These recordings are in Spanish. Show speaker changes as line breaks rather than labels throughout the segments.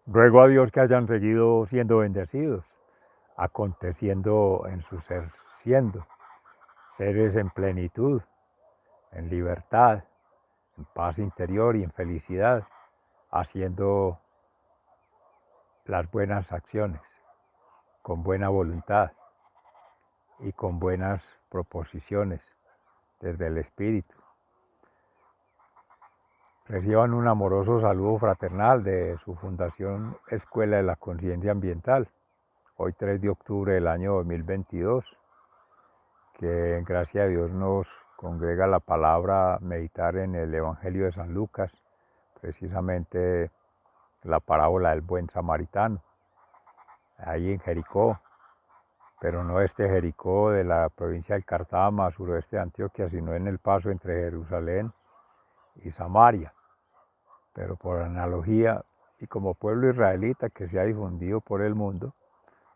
Ruego a Dios que hayan seguido siendo bendecidos, aconteciendo en su ser siendo, seres en plenitud, en libertad, en paz interior y en felicidad, haciendo las buenas acciones, con buena voluntad y con buenas proposiciones desde el Espíritu. Reciban un amoroso saludo fraternal de su Fundación Escuela de la Conciencia Ambiental, hoy 3 de octubre del año 2022, que en gracia de Dios nos congrega la palabra meditar en el Evangelio de San Lucas, precisamente la parábola del buen samaritano, ahí en Jericó, pero no este Jericó de la provincia del Cartama, suroeste de Antioquia, sino en el paso entre Jerusalén y Samaria. Pero por analogía y como pueblo israelita que se ha difundido por el mundo,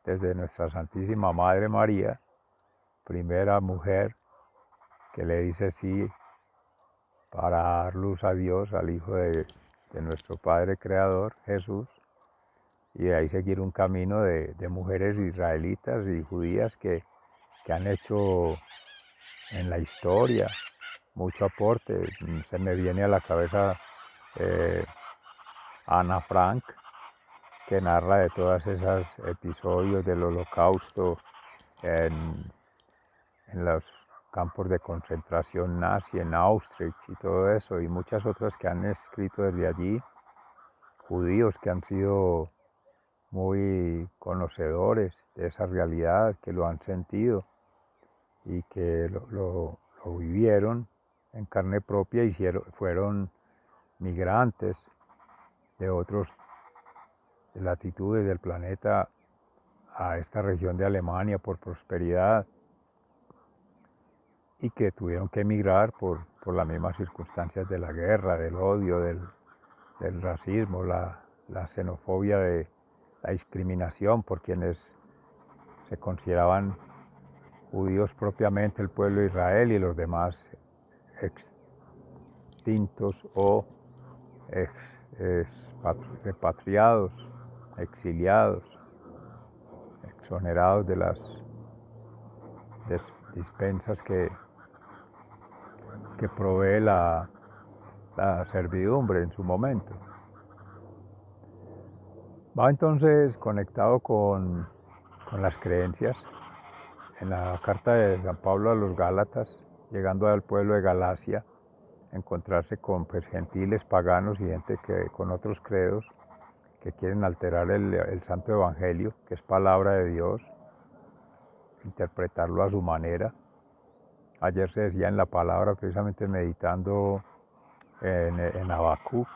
desde nuestra Santísima Madre María, primera mujer que le dice sí para dar luz a Dios, al Hijo de nuestro Padre Creador, Jesús, y de ahí seguir un camino de mujeres israelitas y judías que han hecho en la historia mucho aporte. Se me viene a la cabeza Ana Frank, que narra de todos esos episodios del Holocausto en los campos de concentración nazi, en Auschwitz y todo eso, y muchas otras que han escrito desde allí, judíos que han sido muy conocedores de esa realidad, que lo han sentido y que lo vivieron en carne propia, fueron migrantes de otras latitudes del planeta a esta región de Alemania por prosperidad y que tuvieron que emigrar por las mismas circunstancias de la guerra, del odio, del racismo, la xenofobia, de la discriminación por quienes se consideraban judíos propiamente, el pueblo de Israel y los demás extintos o repatriados, exiliados, exonerados de las dispensas que provee la servidumbre en su momento. Va entonces conectado con las creencias. En la carta de San Pablo a los Gálatas, llegando al pueblo de Galacia, encontrarse con gentiles, paganos y gente con otros credos que quieren alterar el Santo Evangelio, que es palabra de Dios, interpretarlo a su manera. Ayer se decía en la palabra, precisamente meditando en Habacuc,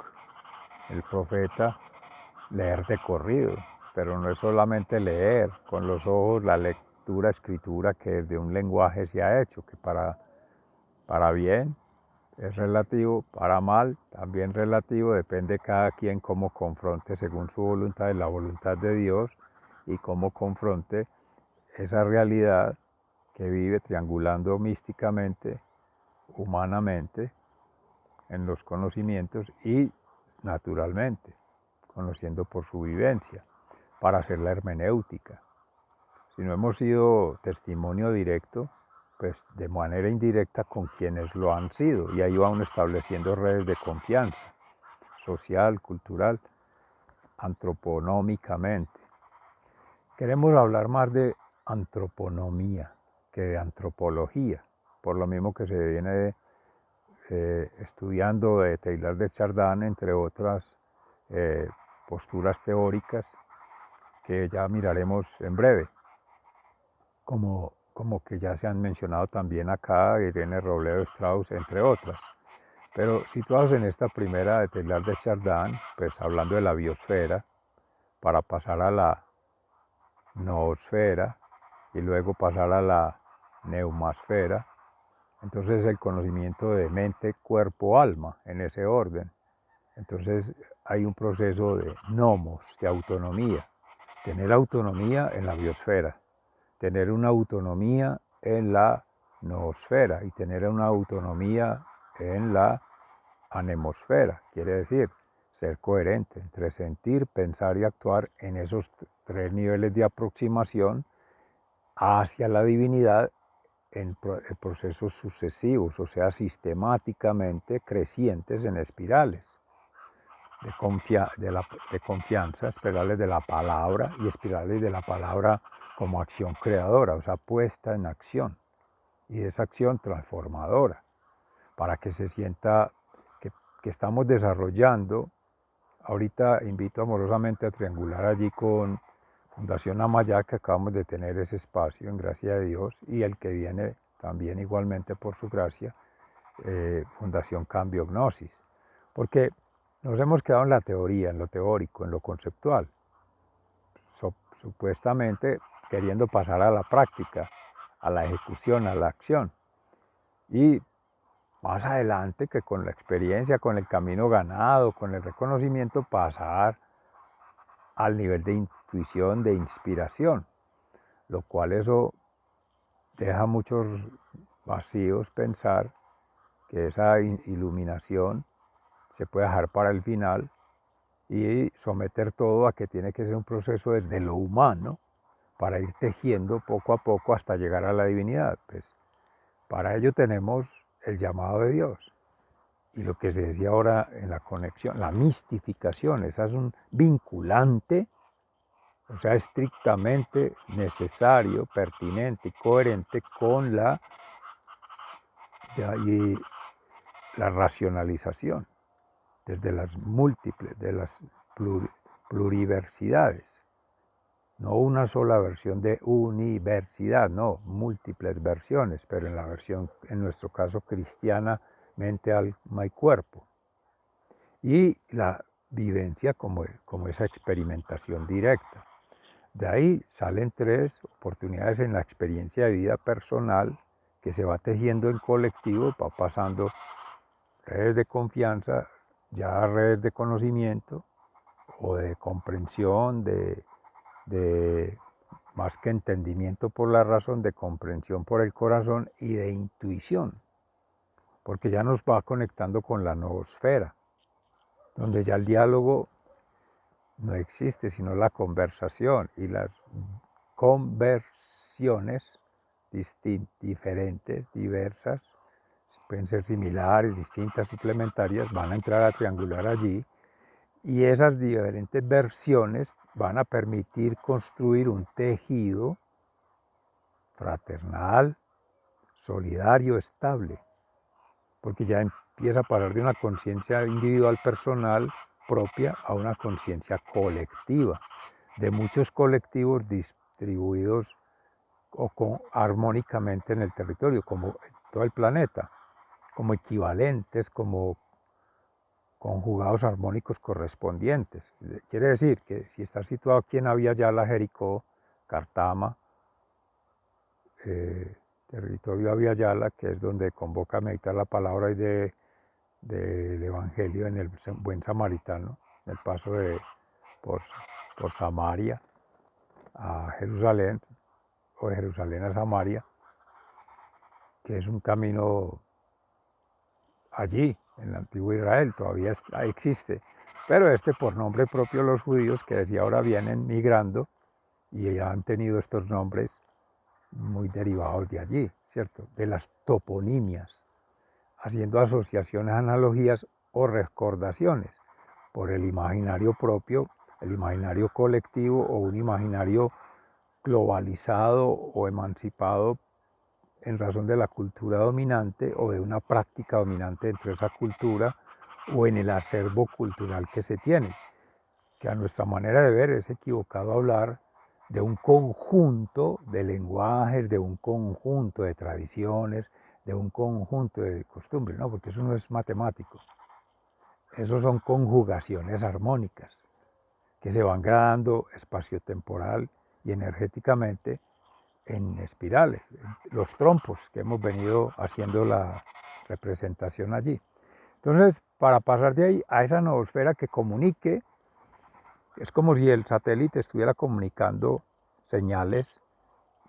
el profeta, leer de corrido, pero no es solamente leer con los ojos la lectura, escritura que desde un lenguaje se ha hecho, que para bien es relativo, para mal también relativo, depende de cada quien cómo confronte según su voluntad y la voluntad de Dios y cómo confronte esa realidad que vive triangulando místicamente, humanamente, en los conocimientos y naturalmente, conociendo por su vivencia, para hacer la hermenéutica. Si no hemos sido testimonio directo, pues de manera indirecta con quienes lo han sido, y ahí va uno estableciendo redes de confianza, social, cultural, antroponómicamente. Queremos hablar más de antroponomía que de antropología, por lo mismo que se viene estudiando de Teilhard de Chardin, entre otras posturas teóricas que ya miraremos en breve, como que ya se han mencionado también acá, Irene Robledo Strauss, entre otras. Pero situados en esta primera de Teilhard de Chardin, pues hablando de la biosfera, para pasar a la noosfera y luego pasar a la neumasfera, entonces el conocimiento de mente, cuerpo, alma, en ese orden. Entonces hay un proceso de nomos, de autonomía. Tener autonomía en la biosfera, tener una autonomía en la noosfera y tener una autonomía en la anemosfera. Quiere decir ser coherente entre sentir, pensar y actuar en esos tres niveles de aproximación hacia la divinidad en procesos sucesivos, o sea, sistemáticamente crecientes en espirales de confianza, espirales de la palabra y espirales de la palabra como acción creadora, o sea, puesta en acción, y esa acción transformadora, para que se sienta que estamos desarrollando. Ahorita invito amorosamente a triangular allí con Fundación Amayá, que acabamos de tener ese espacio, en gracia de Dios, y el que viene también igualmente por su gracia, Fundación Cambio Gnosis. Porque nos hemos quedado en la teoría, en lo teórico, en lo conceptual, supuestamente queriendo pasar a la práctica, a la ejecución, a la acción. Y más adelante, que con la experiencia, con el camino ganado, con el reconocimiento, pasar al nivel de intuición, de inspiración, lo cual eso deja muchos vacíos pensar que esa iluminación se puede dejar para el final y someter todo a que tiene que ser un proceso desde lo humano para ir tejiendo poco a poco hasta llegar a la divinidad. Pues para ello tenemos el llamado de Dios. Y lo que se decía ahora en la conexión, la mistificación, esa es un vinculante, o sea, estrictamente necesario, pertinente y coherente con y la racionalización, desde las múltiples, de las pluriversidades. No una sola versión de universidad, no, múltiples versiones, pero en la versión, en nuestro caso, cristiana, mente, alma y cuerpo. Y la vivencia como esa experimentación directa. De ahí salen tres oportunidades en la experiencia de vida personal que se va tejiendo en colectivo, va pasando redes de confianza, ya redes de conocimiento o de comprensión, de más que entendimiento por la razón, de comprensión por el corazón y de intuición, porque ya nos va conectando con la noosfera, donde ya el diálogo no existe, sino la conversación, y las conversiones diferentes, diversas, pueden ser similares, distintas, suplementarias, van a entrar a triangular allí, y esas diferentes versiones van a permitir construir un tejido fraternal, solidario, estable, porque ya empieza a pasar de una conciencia individual personal propia a una conciencia colectiva, de muchos colectivos distribuidos armónicamente en el territorio, como en todo el planeta, como equivalentes, como conjugados armónicos correspondientes. Quiere decir que si está situado aquí en Aviala, Jericó, Cartama, territorio Aviala, que es donde convoca a meditar la palabra y del Evangelio en el buen samaritano, el paso por Samaria a Jerusalén, o de Jerusalén a Samaria, que es un camino allí, en el antiguo Israel, todavía existe, pero por nombre propio los judíos, que desde ahora vienen migrando y ya han tenido estos nombres muy derivados de allí, ¿cierto? De las toponimias, haciendo asociaciones, analogías o recordaciones por el imaginario propio, el imaginario colectivo o un imaginario globalizado o emancipado en razón de la cultura dominante o de una práctica dominante dentro de esa cultura o en el acervo cultural que se tiene, que a nuestra manera de ver es equivocado hablar de un conjunto de lenguajes, de un conjunto de tradiciones, de un conjunto de costumbres, no, porque eso no es matemático. Eso son conjugaciones armónicas que se van gradando espaciotemporal y energéticamente en espirales, los trompos que hemos venido haciendo la representación allí. Entonces, para pasar de ahí a esa noosfera que comunique, es como si el satélite estuviera comunicando señales,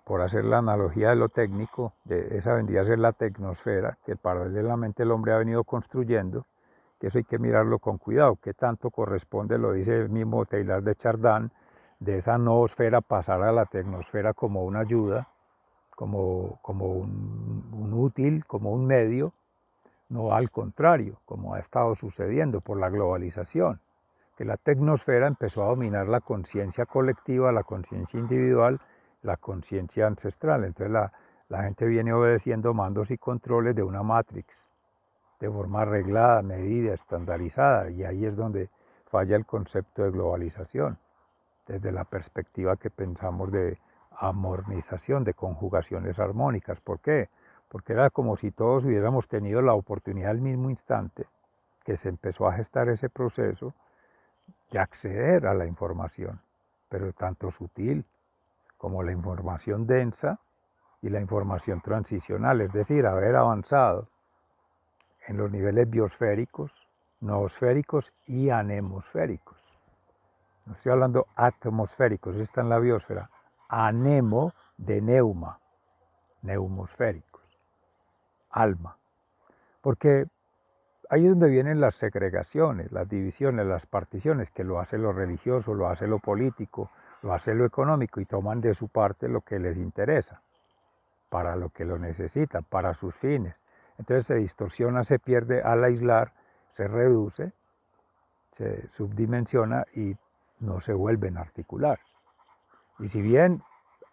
por hacer la analogía de lo técnico, esa vendría a ser la tecnosfera que paralelamente el hombre ha venido construyendo, que eso hay que mirarlo con cuidado, qué tanto corresponde, lo dice el mismo Teilhard de Chardin, de esa noosfera pasar a la tecnosfera como una ayuda, como un útil, como un medio, no al contrario, como ha estado sucediendo por la globalización, que la tecnosfera empezó a dominar la conciencia colectiva, la conciencia individual, la conciencia ancestral. Entonces la gente viene obedeciendo mandos y controles de una matrix, de forma arreglada, medida, estandarizada, y ahí es donde falla el concepto de globalización, desde la perspectiva que pensamos de armonización, de conjugaciones armónicas. ¿Por qué? Porque era como si todos hubiéramos tenido la oportunidad al mismo instante que se empezó a gestar ese proceso de acceder a la información, pero tanto sutil como la información densa y la información transicional, es decir, haber avanzado en los niveles biosféricos, noosféricos y anemosféricos. No estoy hablando atmosféricos, está en la biosfera. Anemo de neuma, neumosféricos, alma. Porque ahí es donde vienen las segregaciones, las divisiones, las particiones, que lo hace lo religioso, lo hace lo político, lo hace lo económico y toman de su parte lo que les interesa, para lo que lo necesitan, para sus fines. Entonces se distorsiona, se pierde al aislar, se reduce, se subdimensiona y no se vuelven a articular. Y si bien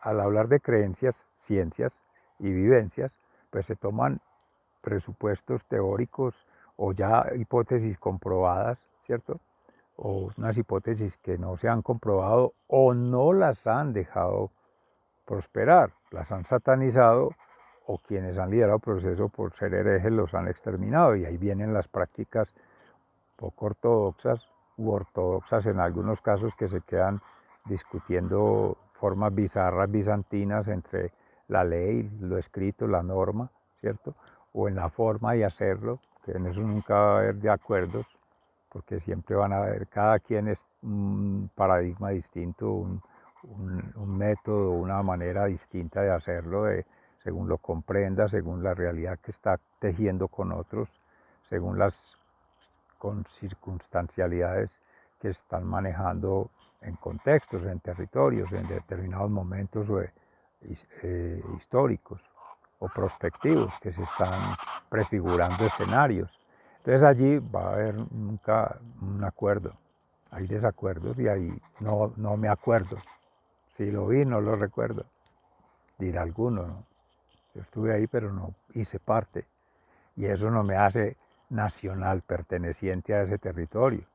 al hablar de creencias, ciencias y vivencias, pues se toman presupuestos teóricos o ya hipótesis comprobadas, ¿cierto? O unas hipótesis que no se han comprobado o no las han dejado prosperar, las han satanizado o quienes han liderado el proceso por ser herejes los han exterminado, y ahí vienen las prácticas poco ortodoxas u ortodoxas en algunos casos, que se quedan discutiendo formas bizarras bizantinas entre la ley, lo escrito, la norma, ¿cierto? O en la forma de hacerlo, que en eso nunca va a haber de acuerdos, porque siempre van a haber, cada quien es un paradigma distinto, un método, una manera distinta de hacerlo, según lo comprenda, según la realidad que está tejiendo con otros, según las con circunstancialidades que están manejando en contextos, en territorios, en determinados momentos históricos o prospectivos, que se están prefigurando escenarios. Entonces allí va a haber nunca un acuerdo. Hay desacuerdos y hay no me acuerdo. Si lo vi, no lo recuerdo. Dirá alguno, ¿no? Yo estuve ahí, pero no hice parte. Y eso no me hace nacional, perteneciente a ese territorio.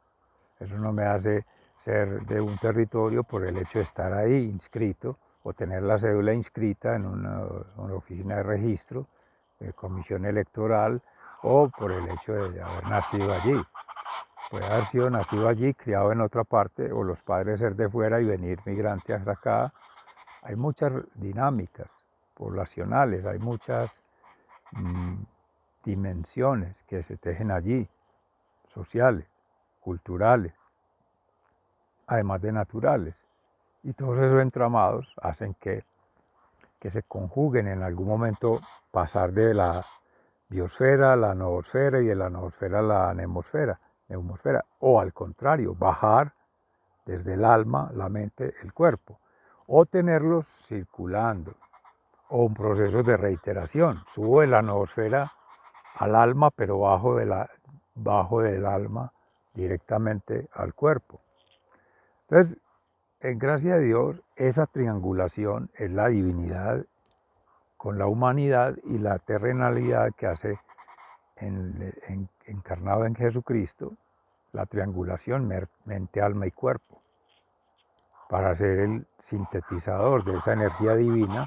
Eso no me hace ser de un territorio por el hecho de estar ahí inscrito o tener la cédula inscrita en una oficina de registro, de comisión electoral, o por el hecho de haber nacido allí. Puede haber sido nacido allí, criado en otra parte, o los padres ser de fuera y venir migrantes hasta acá. Hay muchas dinámicas poblacionales, hay muchas dimensiones que se tejen allí, sociales, culturales, además de naturales. Y todos esos entramados hacen que se conjuguen en algún momento, pasar de la biosfera a la noosfera y de la noosfera a la neumosfera, o al contrario, bajar desde el alma, la mente, el cuerpo, o tenerlos circulando, o un proceso de reiteración. Subo de la noosfera al alma, pero bajo del alma directamente al cuerpo. Entonces, en gracia de Dios, esa triangulación es la divinidad con la humanidad y la terrenalidad que hace encarnado en Jesucristo, la triangulación mente, alma y cuerpo, para ser el sintetizador de esa energía divina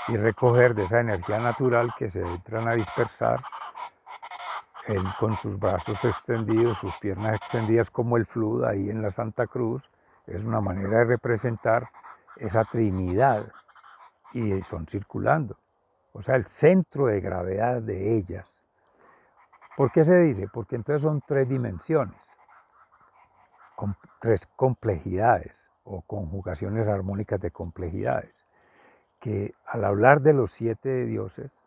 y recoger de esa energía natural que se entran a dispersar él con sus brazos extendidos, sus piernas extendidas como el Flood ahí en la Santa Cruz. Es una manera de representar esa Trinidad, y son circulando, o sea, el centro de gravedad de ellas. ¿Por qué se dice? Porque entonces son tres dimensiones, tres complejidades o conjugaciones armónicas de complejidades, que al hablar de los 7 dioses,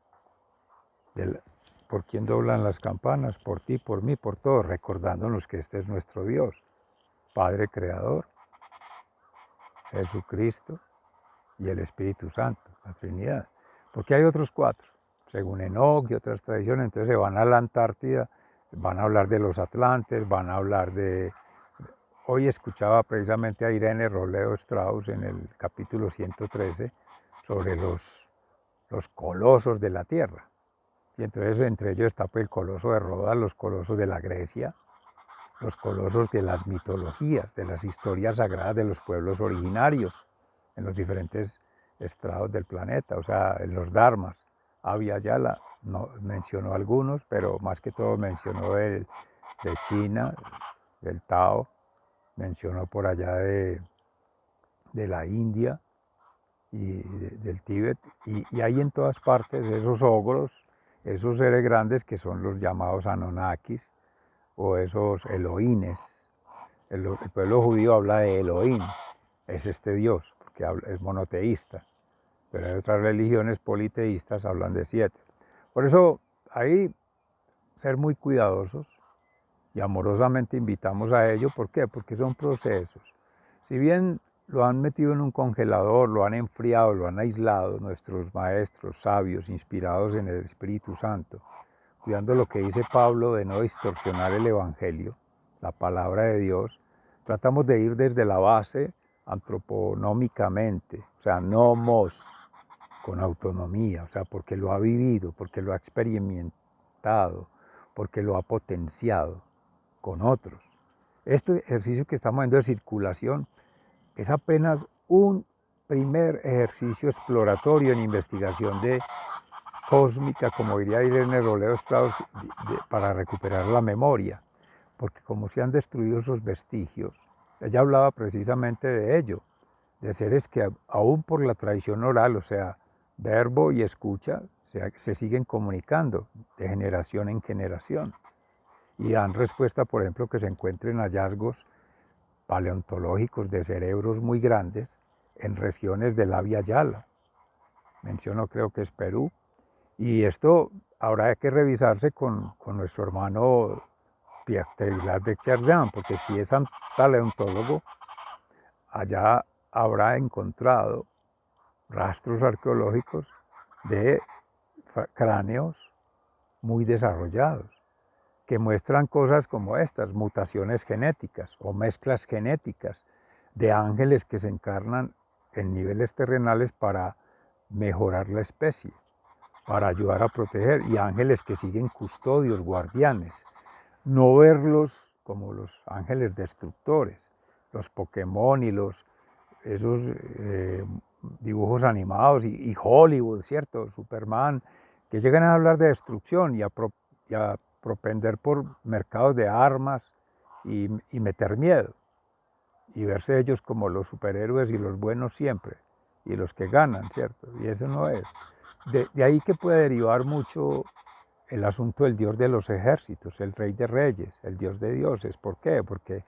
¿Por quién doblan las campanas? Por ti, por mí, por todos, recordándonos que este es nuestro Dios, Padre Creador, Jesucristo y el Espíritu Santo, la Trinidad. Porque hay otros cuatro, según Enoch y otras tradiciones, entonces se van a la Antártida, van a hablar de los Atlantes, van a hablar de... Hoy escuchaba precisamente a Irene Roleo Strauss en el capítulo 113 sobre los colosos de la Tierra. Y entonces entre ellos está pues, el coloso de Rodas, los colosos de la Grecia, los colosos de las mitologías, de las historias sagradas de los pueblos originarios en los diferentes estrados del planeta, o sea, en los dharmas. Abya Yala no, mencionó algunos, pero más que todo mencionó de China, del Tao, mencionó por allá de la India y del Tíbet, y hay en todas partes esos ogros, esos seres grandes que son los llamados Anunnakis o esos Elohines. El pueblo judío habla de Elohim, es este Dios, porque es monoteísta, pero hay otras religiones politeístas hablan de 7. Por eso ahí ser muy cuidadosos y amorosamente invitamos a ello. ¿Por qué? Porque son procesos. Si bien lo han metido en un congelador, lo han enfriado, lo han aislado nuestros maestros sabios, inspirados en el Espíritu Santo, cuidando lo que dice Pablo de no distorsionar el Evangelio, la palabra de Dios, tratamos de ir desde la base antroponómicamente, o sea, nomos, con autonomía, o sea, porque lo ha vivido, porque lo ha experimentado, porque lo ha potenciado con otros. Este ejercicio que estamos haciendo de circulación es apenas un primer ejercicio exploratorio en investigación de cósmica, como diría Irene Roleo Strauss, para recuperar la memoria, porque como se han destruido esos vestigios, ella hablaba precisamente de ello, de seres que aún por la tradición oral, o sea, verbo y escucha, se siguen comunicando de generación en generación y dan respuesta, por ejemplo, que se encuentren hallazgos paleontológicos de cerebros muy grandes en regiones del Abya Yala. Menciono, creo que es Perú. Y esto habrá que revisarse con nuestro hermano Pierre Teilhard de Chardin, porque si es un paleontólogo, allá habrá encontrado rastros arqueológicos de cráneos muy desarrollados, que muestran cosas como estas, mutaciones genéticas o mezclas genéticas de ángeles que se encarnan en niveles terrenales para mejorar la especie, para ayudar a proteger, y ángeles que siguen custodios, guardianes. No verlos como los ángeles destructores, los Pokémon y esos dibujos animados y Hollywood, ¿cierto? Superman, que llegan a hablar de destrucción y a propender por mercados de armas y meter miedo y verse ellos como los superhéroes y los buenos siempre y los que ganan, ¿cierto? Y eso no es. De ahí que puede derivar mucho el asunto del Dios de los ejércitos, el Rey de Reyes, el Dios de dioses. ¿Por qué? Porque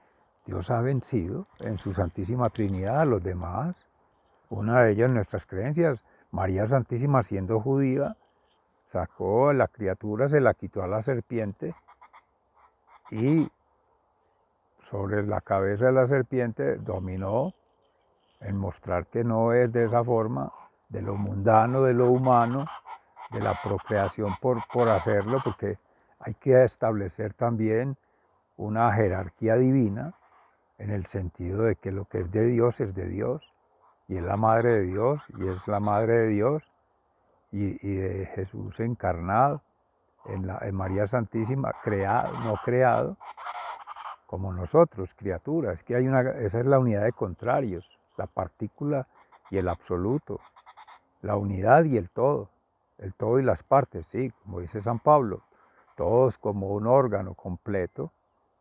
Dios ha vencido en su Santísima Trinidad a los demás. Una de ellas, nuestras creencias, María Santísima, siendo judía, sacó a la criatura, se la quitó a la serpiente y sobre la cabeza de la serpiente dominó en mostrar que no es de esa forma, de lo mundano, de lo humano, de la procreación por hacerlo, porque hay que establecer también una jerarquía divina en el sentido de que lo que es de Dios, y es la madre de Dios, y es la madre de Dios, y de Jesús encarnado, en María Santísima, creado, no creado, como nosotros, criaturas. Que esa es la unidad de contrarios, la partícula y el absoluto, la unidad y el todo y las partes, sí, como dice San Pablo, todos como un órgano completo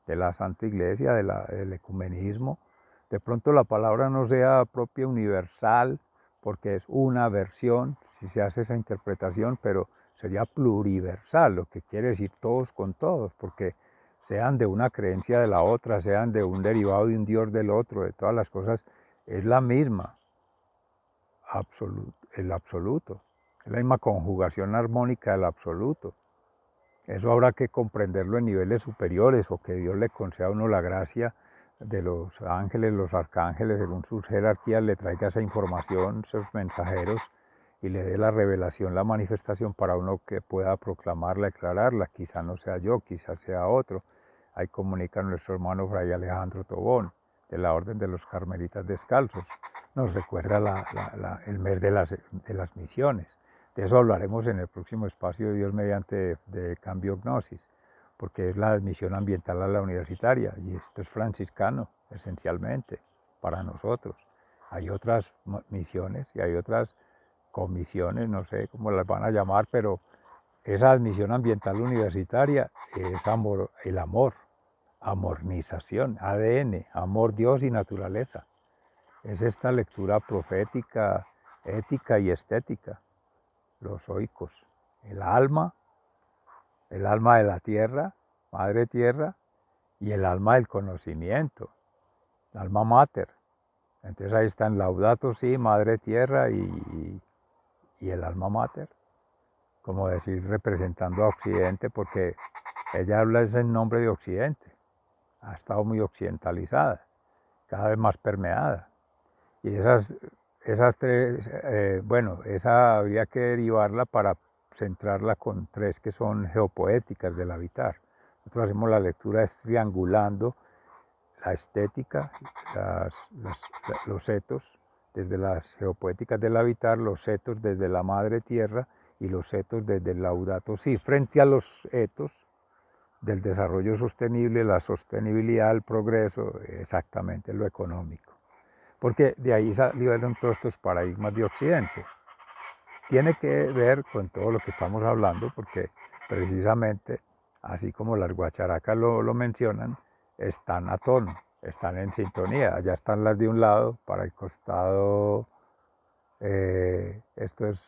de la Santa Iglesia, del ecumenismo. De pronto la palabra no sea propia universal, porque es una versión, si se hace esa interpretación, pero sería pluriversal, lo que quiere decir todos con todos, porque sean de una creencia de la otra, sean de un derivado de un Dios del otro, de todas las cosas, es la misma, el absoluto, es la misma conjugación armónica del absoluto. Eso habrá que comprenderlo en niveles superiores o que Dios le conceda a uno la gracia de los ángeles, los arcángeles, según sus jerarquías, le traiga esa información, sus mensajeros, y le dé la revelación, la manifestación para uno que pueda proclamarla, declararla. Quizá no sea yo, quizá sea otro. Ahí comunica nuestro hermano Fray Alejandro Tobón, de la Orden de los Carmelitas Descalzos. Nos recuerda el mes de las misiones. De eso hablaremos en el próximo espacio de Dios mediante de Cambio Gnosis, porque es la admisión ambiental a la universitaria, y esto es franciscano, esencialmente, para nosotros. Hay otras misiones y hay otras comisiones, no sé cómo las van a llamar, pero esa admisión ambiental universitaria es amor, el amor, amornización, ADN, amor, Dios y naturaleza. Es esta lectura profética, ética y estética, los oicos, el alma de la tierra, madre tierra, y el alma del conocimiento, alma mater. Entonces ahí están Laudato Si, madre tierra y el alma mater, como decir representando a Occidente, porque ella habla en nombre de Occidente, ha estado muy occidentalizada, cada vez más permeada. Y esas tres, bueno, esa habría que derivarla para centrarla con tres que son geopoéticas del habitar. Nosotros hacemos la lectura es triangulando la estética, los etos, desde las geopoéticas del habitar, los etos desde la madre tierra y los etos desde el Laudato Si, frente a los etos del desarrollo sostenible, la sostenibilidad, el progreso, exactamente lo económico. Porque de ahí salieron todos estos paradigmas de Occidente. Tiene que ver con todo lo que estamos hablando, porque precisamente, así como las guacharacas lo mencionan, están a tono, están en sintonía. Allá están las de un lado, para el costado, esto es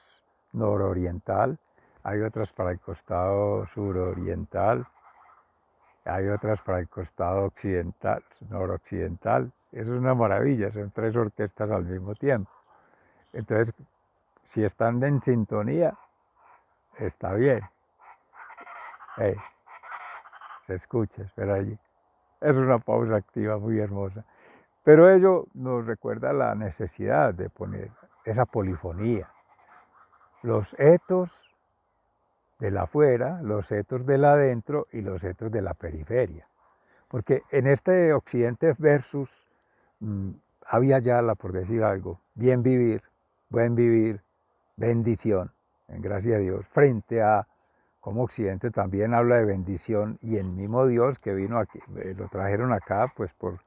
nororiental, hay otras para el costado suroriental, hay otras para el costado occidental, noroccidental. Eso es una maravilla, son tres orquestas al mismo tiempo. Entonces, si están en sintonía, está bien. Hey, se escucha, espera allí. Es una pausa activa muy hermosa. Pero ello nos recuerda la necesidad de poner esa polifonía. Los etos del afuera, los etos del adentro y los etos de la periferia. Porque en este Occidente versus había ya, por decir algo, bien vivir, buen vivir, bendición, en gracia a Dios, frente a como Occidente también habla de bendición y el mismo Dios que vino aquí, lo trajeron acá pues por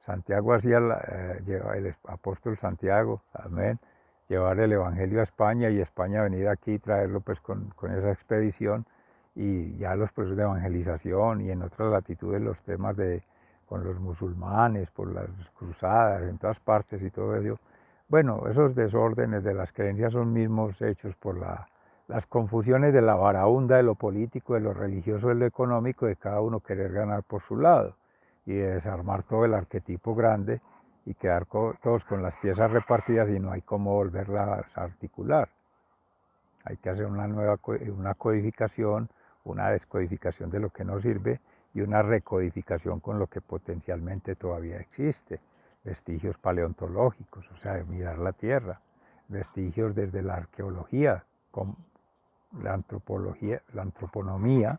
Santiago hacía el apóstol Santiago, amén, llevar el evangelio a España y España venir aquí y traerlo pues con esa expedición, y ya los procesos de evangelización y en otras latitudes los temas con los musulmanes, por las cruzadas en todas partes y todo ello. Bueno, esos desórdenes de las creencias son mismos hechos por las confusiones de la varaunda de lo político, de lo religioso, de lo económico, de cada uno querer ganar por su lado y de desarmar todo el arquetipo grande y quedar todos con las piezas repartidas y no hay cómo volverlas a articular. Hay que hacer una codificación, una descodificación de lo que no sirve y una recodificación con lo que potencialmente todavía existe. Vestigios paleontológicos, o sea, mirar la Tierra, vestigios desde la arqueología, con la antropología, la antroponomía,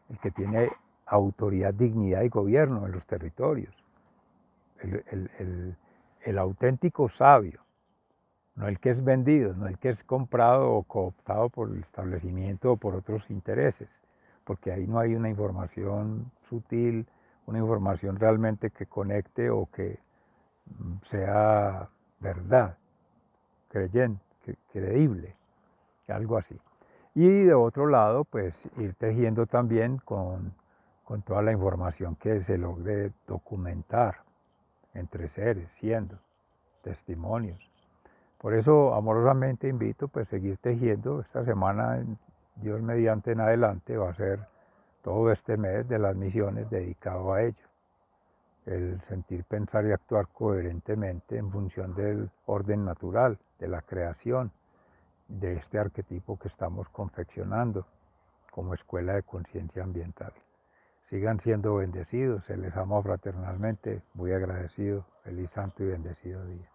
el que tiene autoridad, dignidad y gobierno en los territorios. El auténtico sabio, no el que es vendido, no el que es comprado o cooptado por el establecimiento o por otros intereses, porque ahí no hay una información sutil, una información realmente que conecte o que sea verdad, creyente, creíble, algo así. Y de otro lado, pues ir tejiendo también con toda la información que se logre documentar entre seres, siendo testimonios. Por eso amorosamente invito pues seguir tejiendo. Esta semana, Dios mediante en adelante, va a ser todo este mes de las misiones dedicado a ello. El sentir, pensar y actuar coherentemente en función del orden natural, de la creación, de este arquetipo que estamos confeccionando como escuela de conciencia ambiental. Sigan siendo bendecidos, se les ama fraternalmente, muy agradecido, feliz santo y bendecido día.